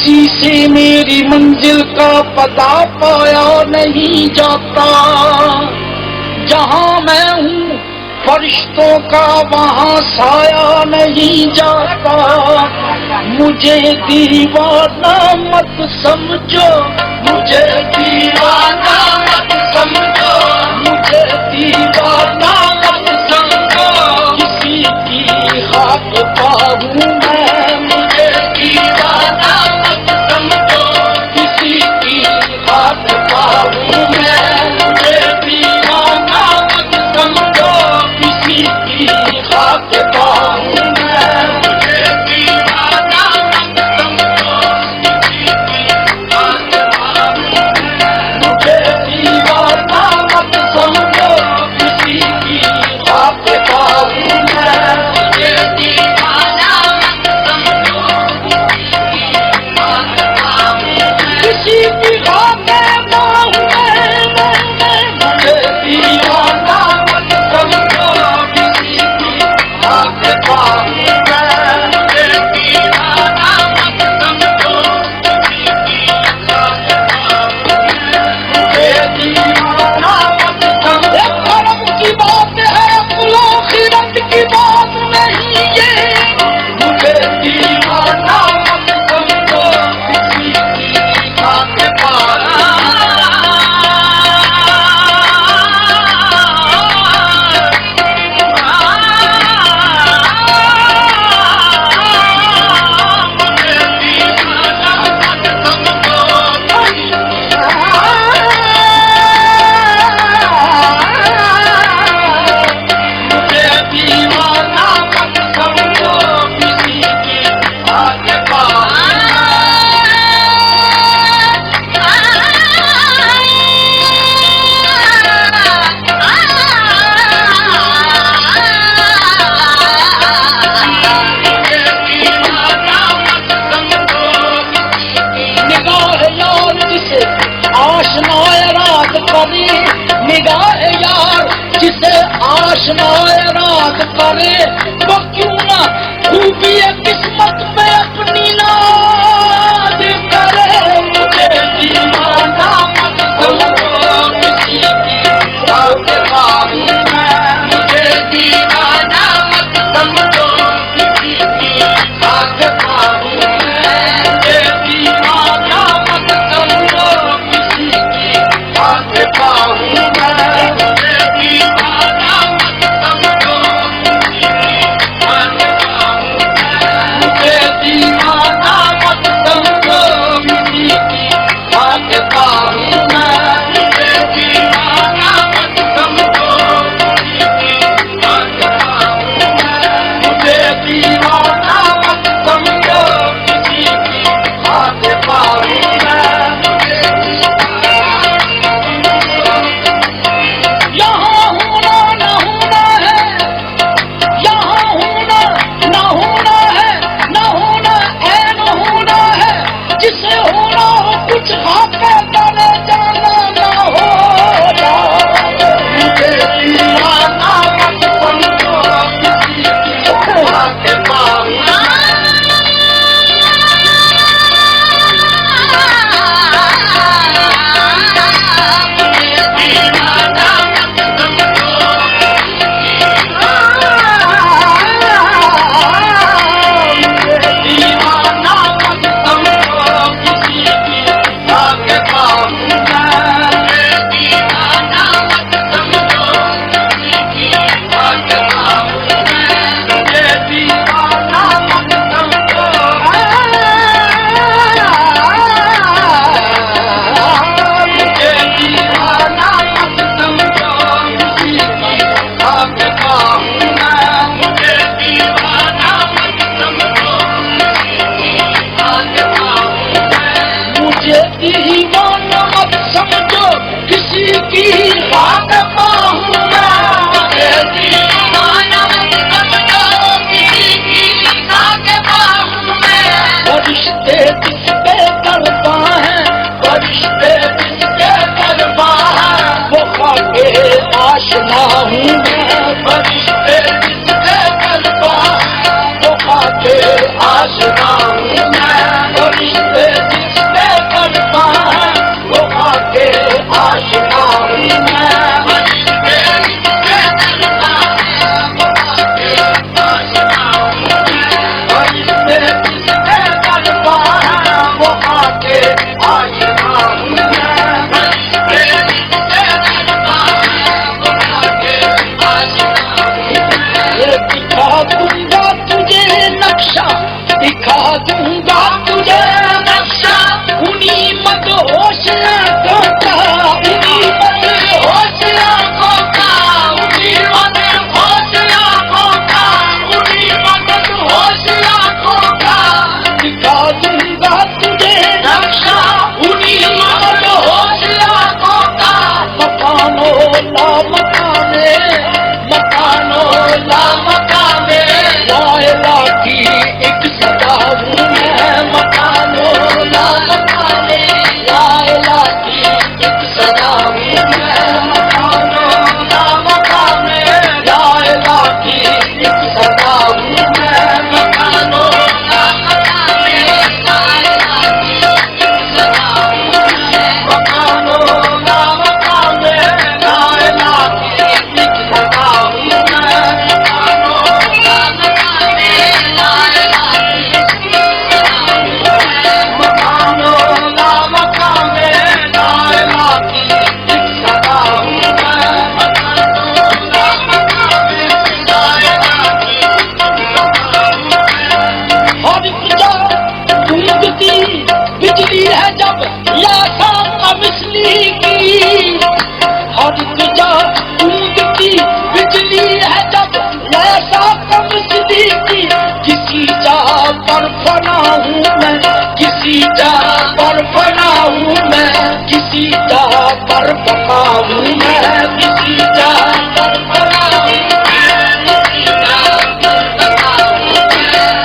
किसी से मेरी मंजिल का पता पाया नहीं जाता। जहां मैं हूँ फरिश्तों का वहां साया नहीं जाता। मुझे दीवाना मत समझो, मुझे दीवाना मत समझो, मुझे दीवाना मत समझो। किसी की खाक पाऊं मैं, मुझे दीवाना मत समझो। किसी की खाक पाऊं मैं, मुझे दीवाना मत समझो। किसी की खाक पाऊं मैं, मुझे दीवाना मत समझो। किसी की खाक पाऊं मैं, मुझे दीवाना मत समझो। किसी की खाक पाऊं मैं, मुझे दीवाना मत समझो। किसी की खाक पाऊं मैं, मुझे दीवाना मत समझो। किसी की खाक पाऊं मैं, मुझे दीवाना मत समझो। किसी की खाक पाऊं मैं, मुझे दीवाना मत समझो। कर्म की बात है, अक्ल आखिरत की बात नहीं ये। मुझे दीवाना मत समझो। किसी की खाक पाऊं आशनाए रात करे, निगाह यार जिसे आशनाए रात करे। वो क्यों ना खूबी किस्मत में अपनी नाज करे। मुझे दीवाना मत समझो। किसी की खाक पाऊं मैं, मुझे दीवाना मत समझो। किसी की खाक पाऊं मैं, मुझे दीवाना मत समझो। किसी की खाक पाऊं मैं, मुझे दीवाना मत समझो। किसी की खाक पाऊं मैं, मुझे दीवाना मत समझो। किसी की खाक पाऊं मैं, मुझे दीवाना मत समझो। किसी की खाक पाऊं मैं, मुझे दीवाना मत समझो। किसी की खाक पाऊं मैं, मुझे यहाँ होना न होना है, यहाँ होना न होना है, न होना ऐन होना है। जिसे होना हो कुछ खाके डाले जाना न होना। मुझे दीवाना मत समझो। किसी की खाक पाऊं दीवाना मत समझो। किसी की खाक पाऊं मैं, मुझे दीवाना मत समझो। किसी की खाक पाऊं मैं, फरिश्ते जिसके करता है, फरिश्ते जिसके करता है। वो खाके आशना हूँ मैं, फरिश्ते जिसके करता है। वो खाके आशना हूँ मैं, फरिश्ते पर बका हूँ मैं, किसी जा पर बका हूँ मैं,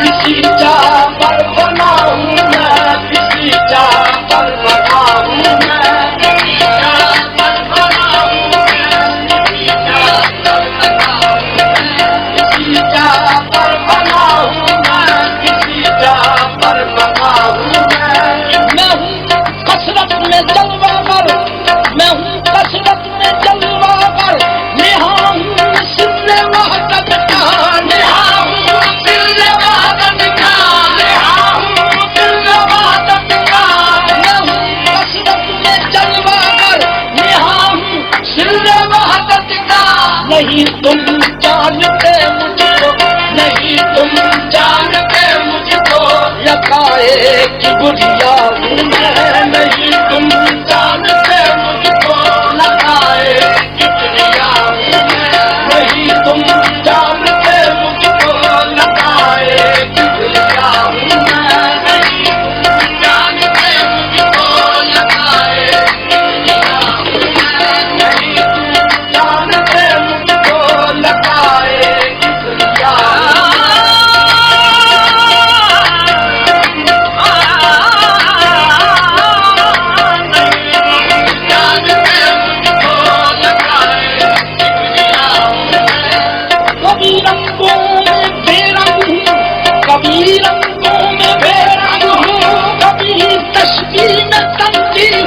किसी जा पर बना हूँ मैं, किसी जा पर बका हूँ मैं, किसी जा पर बना हूँ मैं, किसी जा पर बका हूँ मैं हूँ कसरत में जलवा कर, मैं हूँ कसरत में जलवा कर, नेहा हूँ सिले वहदत का, नेहा हूँ सिले वहदत का, नेहा हूँ सिले वहदत का, मैं हूँ कसरत में जलवा कर, नेहा हूँ सिले वहदत का। नहीं तुम जानते मुझको, नहीं तुम जानते मुझको, लकाए की बुढ़िया हूँ मैं, नहीं तुम जानते मुझको, लकाए की बुढ़िया हूँ मैं, नहीं तुम जानते मुझको, लकाए की बुढ़िया हूँ मैं, नहीं तुम जानते मुझको, लकाए की बुढ़िया हूँ मैं, नहीं तुम जानते मुझको, लकाए की बुढ़िया हूँ मैं। कभी रंगों में बेरंग हूँ, कभी रंगों में बेरंग हूँ, कभी तस्वीर में तंगी हूँ,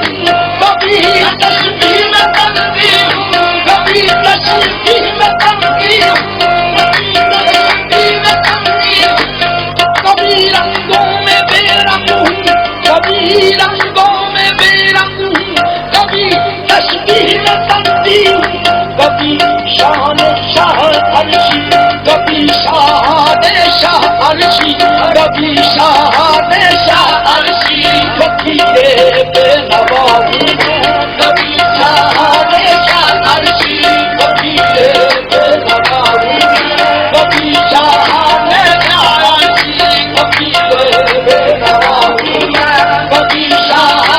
कभी तस्वीर में तंगी हूँ, कभी तस्वीर में तंगी हूँ, कभी तस्वीर में तंगी हूँ, कभी रंगों में बेरंग हूँ, कभी रंगों में बेरंग हूँ, कभी तस्वीर में तंगी हूँ, कभी शान शाह अर्शी, कभी शान शाह अर्शी, कभी शान शाह अर्शी, फकीरे बेनवा हूँ मैं, कभी शान शाह अर्शी, फकीरे बेनवा हूँ मैं, कभी शान शाह अर्शी, फकीरे बेनवा हूँ मैं, कभी शान शाह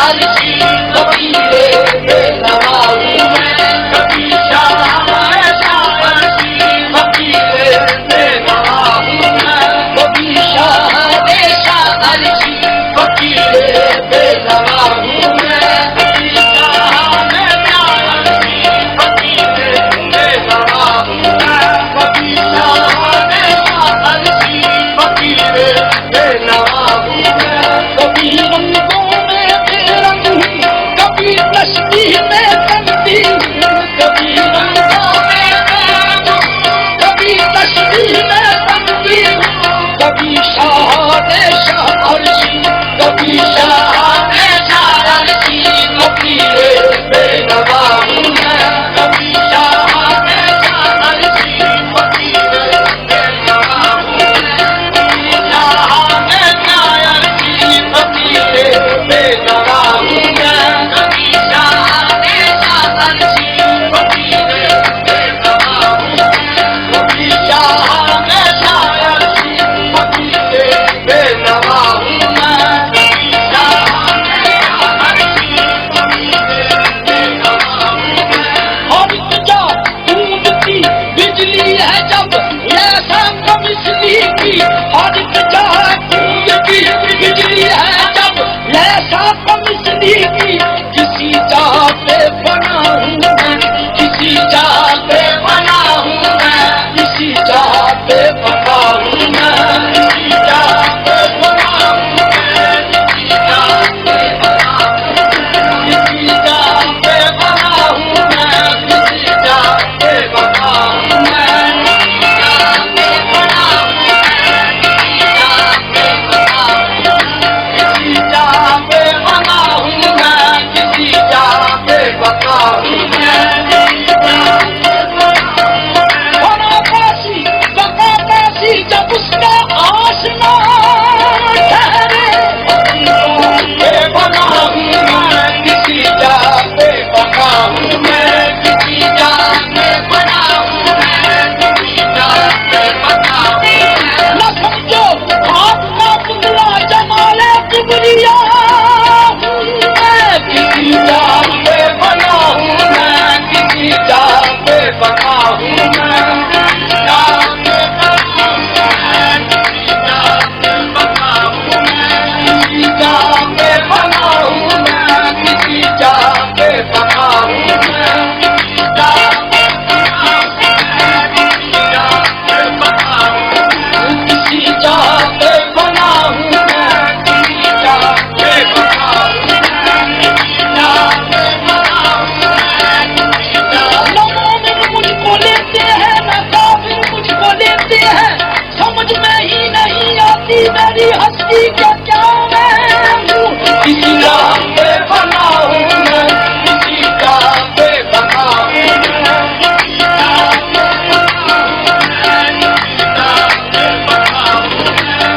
अर्शी, फकीरे बेनवा हूँ मैं, कभी शान शाह अर्शी, फकीरे बेनवा हूँ मैं, कभी शान शाह अर्शी, फकीरे बेनवा हूँ मैं, कभी शान शाह अर्शी, फकीरे बेनवा हूँ मैं, कभी शान शाह अर्शी, फकीरे बेनवा हूँ मैं, कभी रंगों में बेरंग हूँ, कभी तस्बीह में तंगी हूँ, कभी रंगों में बेरंग हूँ, कभी तस्बीह में तंगी हूँ, कभी शान शाह अर्शी, कभी शान शाह अर्शी, फकीरे बेनवा हूँ मैं, कभी शान शाह अर्शी, फकीरे बेनवा हूँ मैं, कभी शान शाह अर्शी, फकीरे बेनवा हूँ मैं, कभी शान शाह अर्शी, फकीरे बेनवा हूँ मैं, कभी शान शाह अर्शी, फकीरे बेनवा हूँ मैं, कभी शान शाह अर्शी, फकीरे बेनवा हूँ मैं। और तुझा ढूंढती बिजली है जब ऐसा कमिसली की, और तुझा ढूंढती बिजली है जब ऐसा कमिसली की, किसी जा पे बना हूँ मैं, किसी जा पे बना हूँ मैं, किसी जा पे बना हूँ मैं, किसी जा पे बना हूँ मैं, किसी जा पे बना हूँ मैं, किसी जा पे बना हूँ मैं, किसी जा पे बना हूँ मैं, किसी जा पे बना हूँ मैं, किसी जा पे बना हूँ मैं, किसी जा पे बना हूँ मैं, किसी जा पे बना हूँ मैं, किसी जा पे बना हूँ मैं। बना काशी बका काशी जब उसका आसना ठहरे, पे बना हूँ मैं, किसी जा पे बना हूँ मैं, किसी जा पे बना हूँ मैं, किसी जा पे बना हूँ मैं। न समझो आपका पुतला जमाले किबरिया हूँ मैं, किसी जा किसी राह पे बना हूँ मैं, किसी राह पे बना हूँ मैं, किसी राह पे बना हूँ मैं,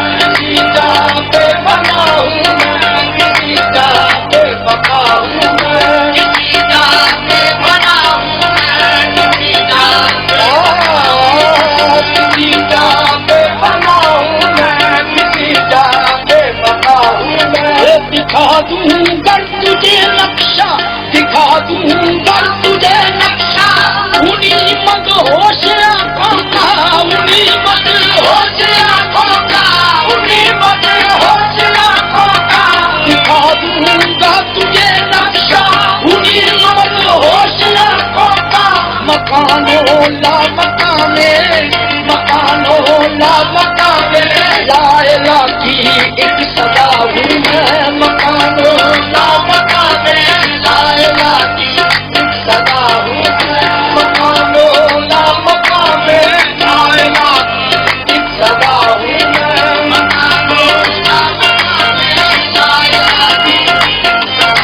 किसी राह पे बना हूँ मैं, किसी राह पे बना हूँ मैं, किसी राह पे बना हूँ मैं, किसी राह पे बना हूँ मैं, किसी राह पे बना हूँ मैं। दिखा दूंगा तुझे नक्शा, दिखा दूंगा तुझे नक्शा, उन्हीं मदहोश आँखों का, उन्हीं मदहोश आँखों का, उन्हीं मदहोश आँखों का। दिखा दूंगा तुझे नक्शा, उन्हीं मदहोश आँखों का। मकानों ला मकाने, मकानों ला मकाने, लायला की एक सदा हूँ मैं। मकानों ला मकाने, लायला की एक सदा हूँ मैं। मकानों ला मकाने, लायला की एक सदा हूँ मैं। मकानों ला मकाने, लायला की एक सदा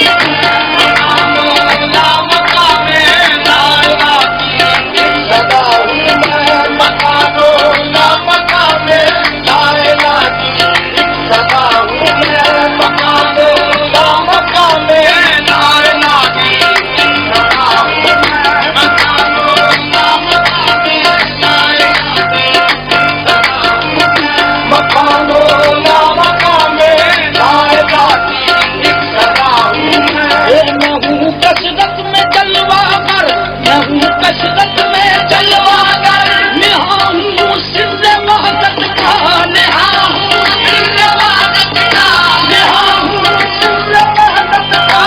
हूँ मैं। मकानों ला मकाने, लायला की एक सदा हूँ मैं। मकानों ला मकाने, लायला की एक सदा हूँ मैं। मकानों ला मकाने, लायला की एक सदा हूँ मैं। मकानों ला मकाने, लायला की एक सदा हूँ मैं। मकानों ला मकाने, लायला की एक सदा हूँ मैं। मैं हूँ कसरत में जलवागर, मैं हूँ कसरत में जलवागर, नेहा हूँ सिर वहदत का, नेहा हूँ सिर वहदत का, नेहा हूँ सिर वहदत का।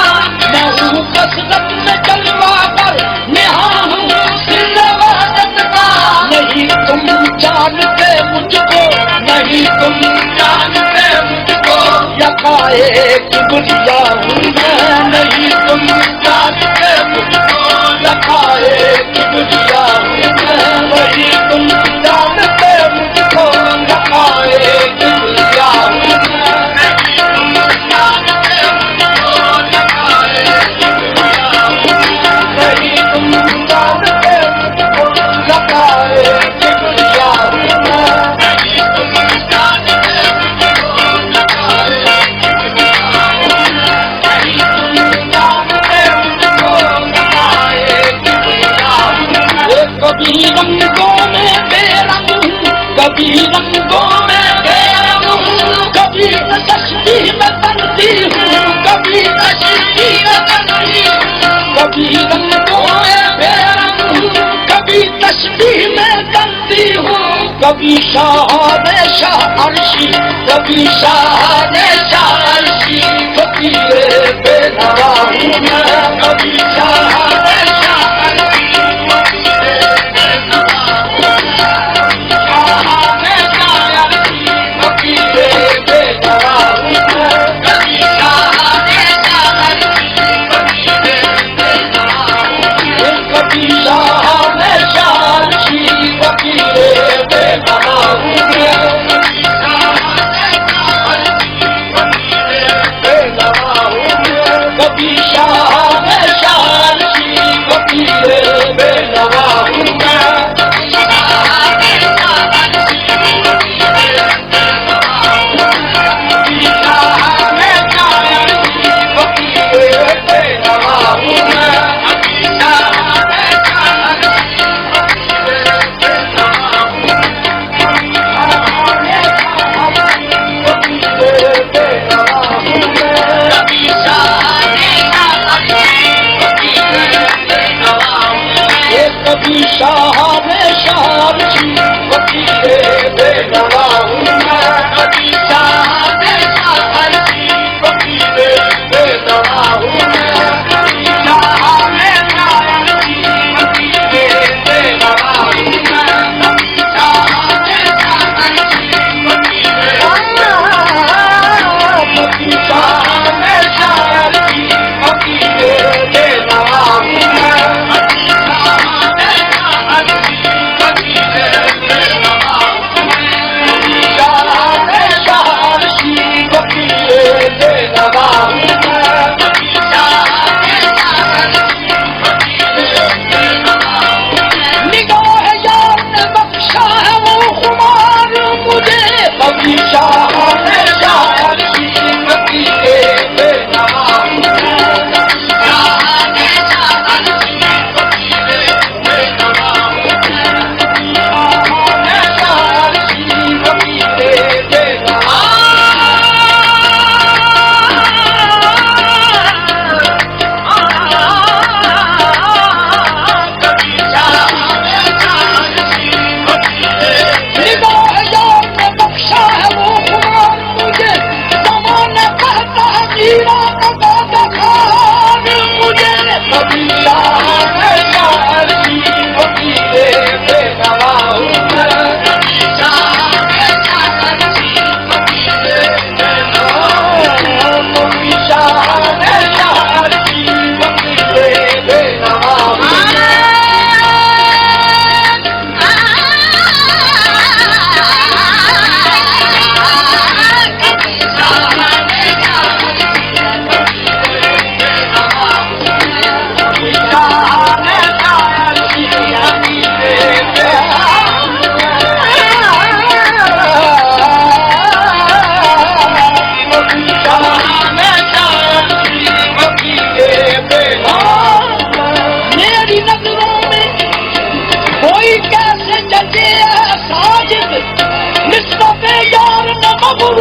मैं हूँ कसरत में जलवागर, नेहा हूँ सिर वहदत का। नहीं तुम जानते मुझको, नहीं तुम जानते मुझको, यकाए किबरिया हूँ मैं। नहीं तुम जानते मुझको, यकाए किबरिया हूँ मैं। नहीं तुम जानते मुझको, यकाए किबरिया हूँ मैं। नहीं तुम जानते मुझको, यकाए किबरिया हूँ मैं। नहीं तुम जानते मुझको, यकाए किबरिया हूँ मैं। नहीं तुम जानते मुझको, यकाए किबरिया हूँ मैं। नहीं तुम जानते मुझको, यकाए किबरिया हूँ मैं। कभी रंगों में बेरंग हूँ, कभी रंगों में बेरंग हूँ, कभी तस्वीर में बनती हूँ, कभी तस्वीर में बनती हूँ। कभी रंगों में बेरंग हूँ, कभी तस्वीर में बनती हूँ। कभी शाह शाह अर्शी, कभी शाह अर्शी, फकीर बेनवा हूँ मैं। कभी शाह अर्शी, फकीर बेनवा हूँ मैं। शाह अर्शी, फकीर बेनवा हूँ मैं। कभी शाह अर्शी, फकीर बेनवा हूँ मैं। कभी शाह अर्शी, फकीर बेनवा हूँ मैं। कभी शाह अर्शी,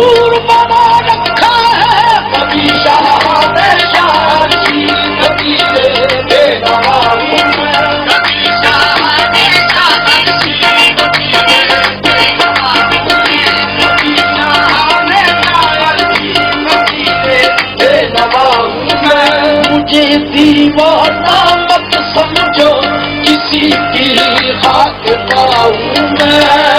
मशहूर बना रखा है। कभी शाह ने शायर की नदी से बेनवा हूँ मैं, कभी शाह ने शायर की नदी से बेनवा हूँ मैं, कभी शाह ने शायर की नदी से बेनवा हूँ मैं। मुझे दीवाना मत समझो, किसी की खाक हूँ मैं।